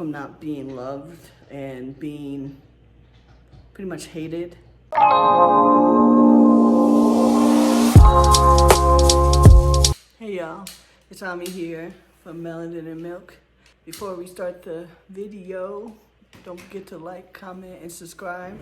from not being loved and being pretty much hated. Hey y'all, it's Ami here from Melanin and Milk. Before we start the video, don't forget to like, comment, and subscribe.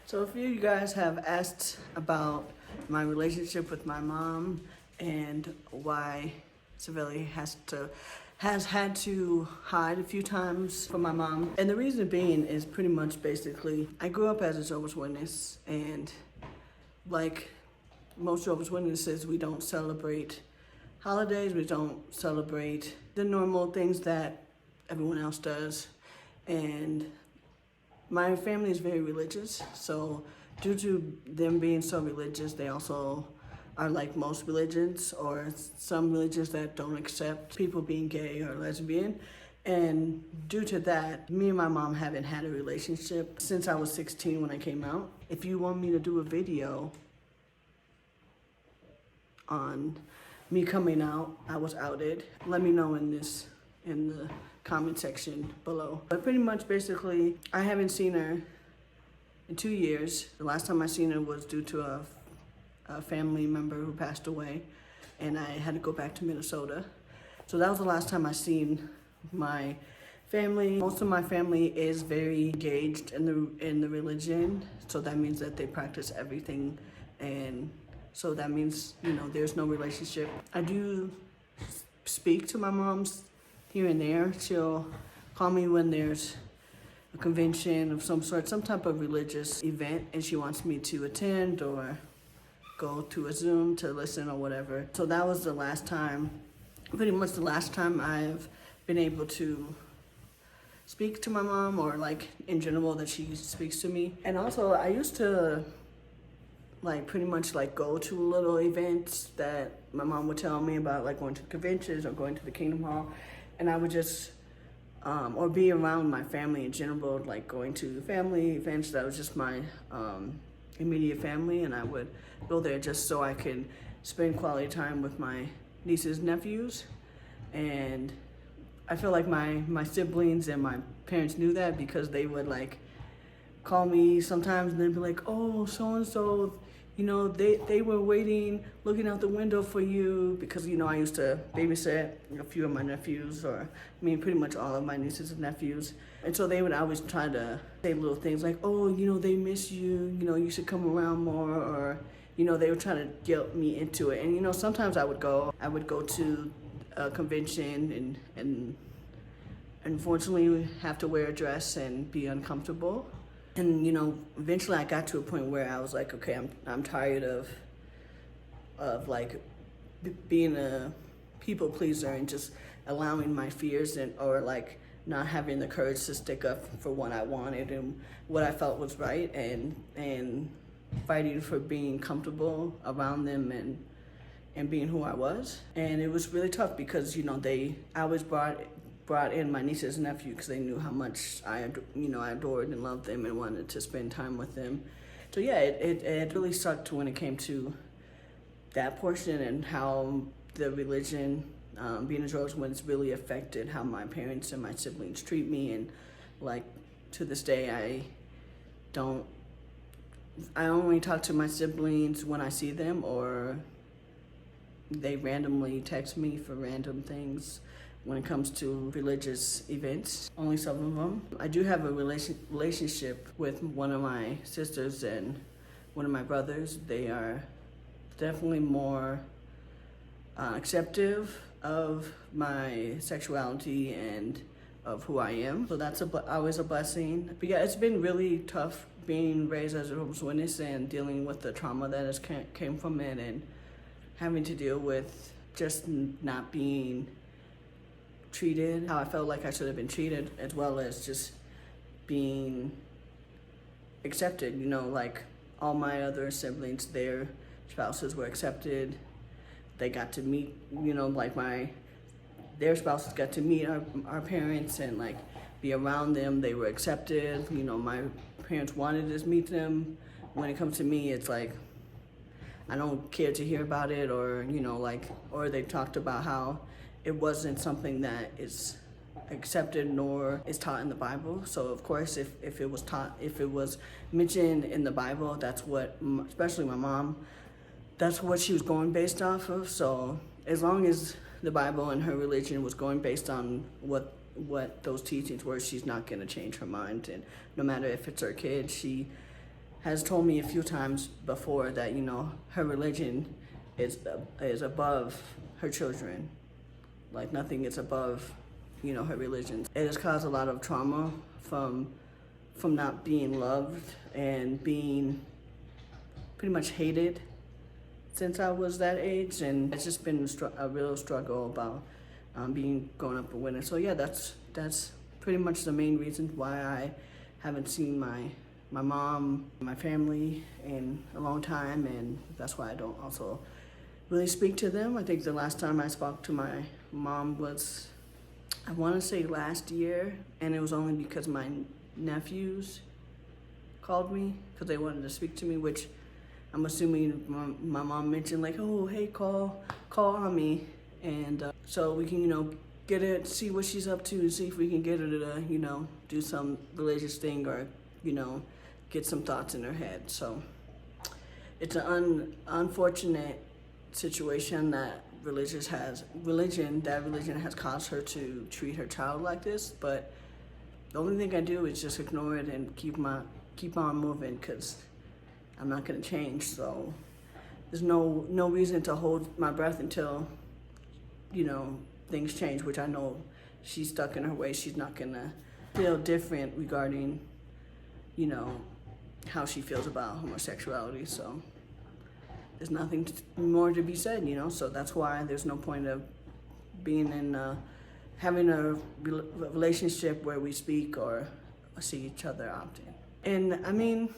So a few of you guys have asked about my relationship with my mom and why Savelli has had to hide a few times from my mom. And the reason being is pretty much basically, I grew up as a Jehovah's Witness, and like most Jehovah's Witnesses, we don't celebrate holidays, we don't celebrate the normal things that everyone else does. And my family is very religious, so due to them being so religious, they also are like most religions, or some religions that don't accept people being gay or lesbian. And due to that, me and my mom haven't had a relationship since I was 16 when I came out. If you want me to do a video on me coming out, I was outed, let me know in the comment section below. But pretty much basically, I haven't seen her in 2 years. The last time I seen her was due to a family member who passed away, and I had to go back to Minnesota. So that was the last time I seen my family. Most of my family is very engaged in the religion, so that means that they practice everything, and so that means, you know, there's no relationship. I do speak to my mom here and there. She'll call me when there's a convention of some sort, some type of religious event, and she wants me to attend or go to a Zoom to listen or whatever. So that was the last time, pretty much the last time I've been able to speak to my mom, or like in general that she speaks to me. And also I used to like pretty much like go to little events that my mom would tell me about, like going to conventions or going to the Kingdom Hall, and I would just or be around my family in general, like going to family events that was just my immediate family, and I would go there just so I could spend quality time with my nieces and nephews. And I feel like my siblings and my parents knew that, because they would like call me sometimes and they'd be like, oh, so-and-so, you know, they were waiting, looking out the window for you, because, you know, I used to babysit a few of my nephews, or I mean pretty much all of my nieces and nephews. And so they would always try to say little things like, oh, you know, they miss you, you know, you should come around more, or, you know, they were trying to guilt me into it. And, you know, sometimes I would go to a convention and unfortunately have to wear a dress and be uncomfortable. And, you know, eventually I got to a point where I was like, okay, I'm tired of like being a people pleaser and just allowing my fears or like not having the courage to stick up for what I wanted and what I felt was right, and fighting for being comfortable around them and being who I was. And it was really tough because, you know, I always brought in my nieces and nephews because they knew how much I adored and loved them and wanted to spend time with them. So yeah, it really sucked when it came to that portion, and how the religion, being a Jehovah's Witness, really affected how my parents and my siblings treat me. And like to this day, I only talk to my siblings when I see them, or they randomly text me for random things when it comes to religious events, only some of them. I do have a relationship with one of my sisters and one of my brothers. They are definitely more acceptive of my sexuality and of who I am. So that's always a blessing. But yeah, it's been really tough being raised as a Jehovah's Witness and dealing with the trauma that has came from it, and having to deal with just not being treated how I felt like I should have been treated, as well as just being accepted. You know, like all my other siblings, their spouses were accepted. They got to meet, you know, like their spouses got to meet our parents and like be around them. They were accepted. You know, my parents wanted to meet them. When it comes to me, it's like I don't care to hear about it, or, you know, like, or they talked about how it wasn't something that is accepted nor is taught in the Bible. So of course, if it was mentioned in the Bible, that's what, especially my mom, that's what she was going based off of. So as long as the Bible and her religion was going based on what those teachings were, she's not going to change her mind. And no matter if it's her kid, she has told me a few times before that, you know, her religion is above her children. Like nothing is above, you know, her religion. It has caused a lot of trauma from not being loved and being pretty much hated since I was that age, and it's just been a real struggle about growing up a witness. So yeah, that's pretty much the main reason why I haven't seen my mom, my family in a long time, and that's why I don't also really speak to them. I think the last time I spoke to my mom was, I want to say last year, and it was only because my nephews called me because they wanted to speak to me, which I'm assuming my mom mentioned, like, oh, hey, call on me, and so we can, you know, see what she's up to, see if we can get her to, you know, do some religious thing or, you know, get some thoughts in her head. So it's an unfortunate situation that religion has caused her to treat her child like this, but the only thing I do is just ignore it and keep on moving, because I'm not going to change. So there's no reason to hold my breath until, you know, things change, which I know she's stuck in her way. She's not going to feel different regarding, you know, how she feels about homosexuality. So there's nothing more to be said, you know. So that's why there's no point of being in having a relationship where we speak or see each other often. And I mean,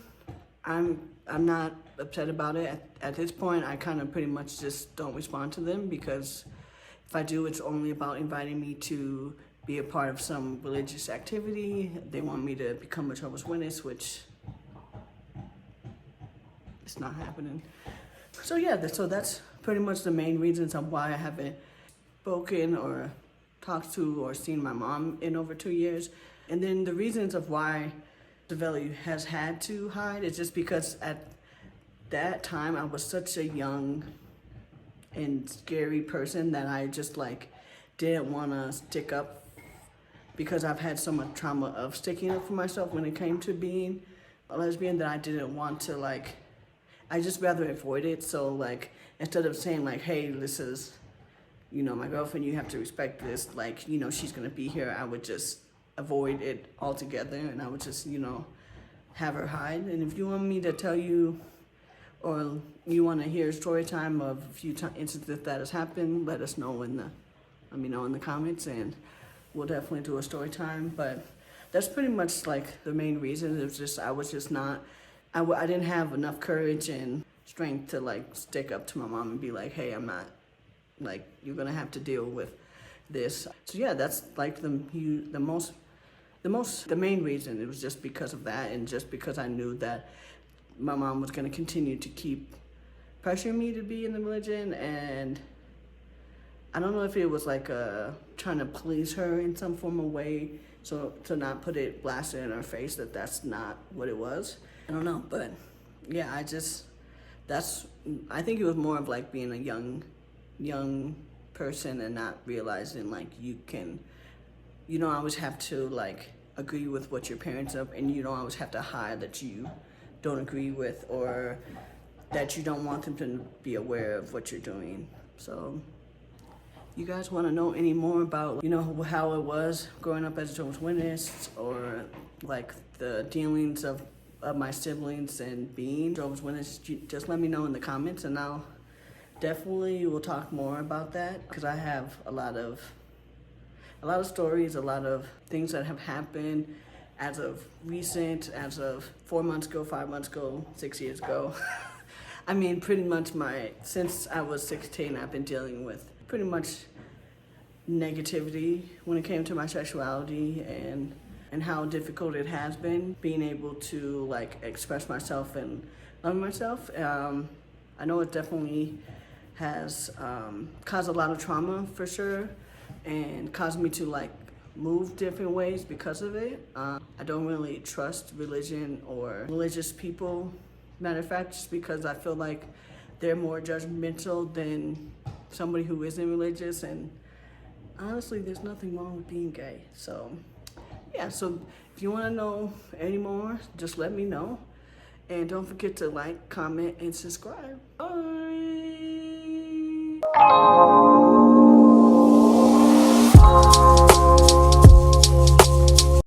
I'm not upset about it. At this point, I kind of pretty much just don't respond to them, because if I do, it's only about inviting me to be a part of some religious activity. They want me to become a Jehovah's Witness, which it's not happening. So yeah, so that's pretty much the main reasons of why I haven't spoken or talked to or seen my mom in over 2 years. And then the reasons of why Savelli has had to hide is just because at that time I was such a young and scary person that I just like didn't want to stick up, because I've had so much trauma of sticking up for myself when it came to being a lesbian, that I didn't want to, like, I just rather avoid it. So like, instead of saying like, hey, this is, you know, my girlfriend, you have to respect this, like, you know, she's gonna be here, I would just avoid it altogether, and I would just, you know, have her hide. And if you want me to tell you, or you want to hear a story time of a few instances that has happened, let us know in the comments, and we'll definitely do a story time. But that's pretty much like the main reason. It was just, I was just not, I didn't have enough courage and strength to like stick up to my mom and be like, hey, I'm not, like, you're gonna have to deal with this. So yeah, that's like the main reason. It was just because of that, and just because I knew that my mom was gonna continue to keep pressuring me to be in the religion, and I don't know if it was like trying to please her in some form of way, so to not put it blasted in her face that that's not what it was. I don't know, but yeah, I think it was more of like being a young person and not realizing like you don't always have to like agree with what your parents are, and you don't always have to hide that you don't agree with, or that you don't want them to be aware of what you're doing. So you guys want to know any more about, you know, how it was growing up as a Jehovah's Witness, or like the dealings of my siblings and being Jehovah's Witness, just let me know in the comments, and I'll definitely will talk more about that, because I have a lot of stories, a lot of things that have happened as of recent, as of 4 months ago, 5 months ago, 6 years ago. I mean, pretty much since I was 16, I've been dealing with pretty much negativity when it came to my sexuality, and how difficult it has been being able to like express myself and love myself. I know it definitely has caused a lot of trauma for sure, and caused me to like move different ways because of it. I don't really trust religion or religious people. Matter of fact, just because I feel like they're more judgmental than somebody who isn't religious. And honestly, there's nothing wrong with being gay. So yeah, so if you want to know any more, just let me know. And don't forget to like, comment, and subscribe. Bye.